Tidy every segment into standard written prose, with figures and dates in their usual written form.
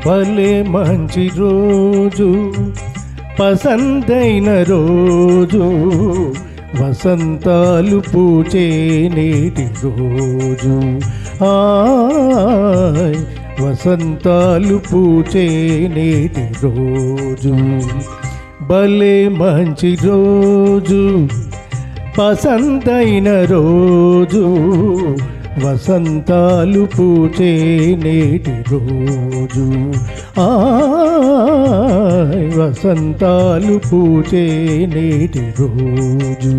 భలే మంచి రోజు పసందైన రోజు వసంతాలు పూచే నేటి రోజు వసంతాలు పూచే నేటి రోజు భలే మంచి రోజు పసందైన రోజు వసంతాలు పూచే నేటి రోజు వసంతాలు పూచే నేటి రోజు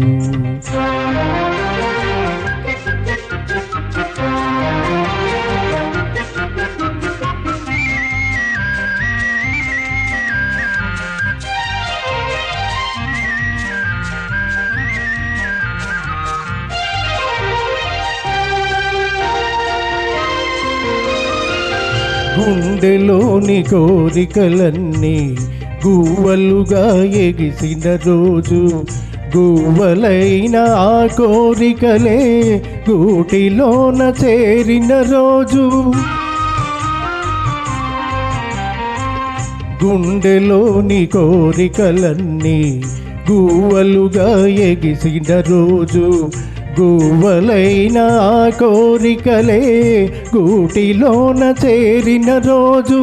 గుండెలోని కోరికలన్నీ గువ్వలుగా ఎగిసిన రోజు గువ్వలైన ఆ కోరికలే గూటిలోన చేరిన రోజు గుండెలోని కోరికలన్నీ గువ్వలుగా ఎగిసిన రోజు గువ్వలైన ఆ కోరికలే గూటిలోన చేరిన రోజు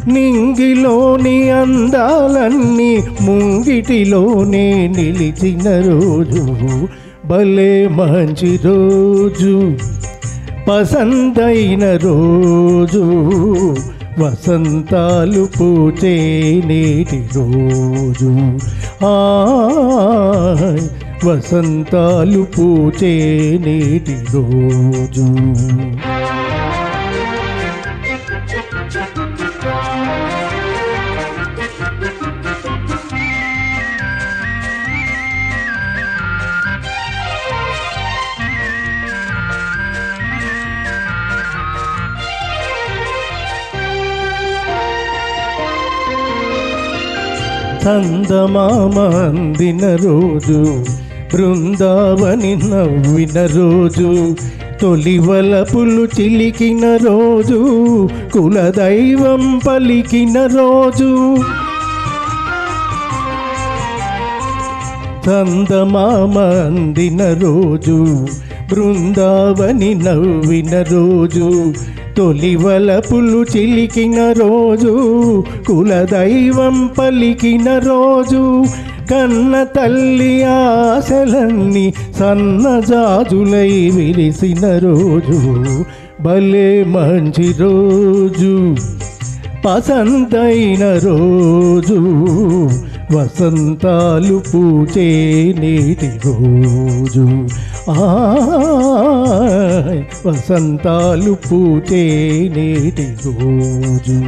నింగిలోని అందాలన్నీ ముంగిటిలోనే నిలిచిన రోజు భలే మంచి రోజు పసందైన రోజు వసంతాలు పూచే నేటి రోజు వసంతాలు పూచే నేటి రోజు చందమామ అందిన రోజు బృందావని నవ్విన రోజు తొలి వలపులు చిలికిన రోజు కులదైవం పలికిన రోజు చందమామ అందిన రోజు బృందావని నవ్విన రోజు తొలి వలపులు చిలికిన రోజు కులదైవం పలికిన రోజు కన్న తల్లి ఆశలన్నీ సన్నజాజులై విరిసిన రోజు భలే మంచి రోజు పసందైన రోజు వసంతాలు పూచే నేటి రోజు వసంతాలు పూచే నేటి రోజు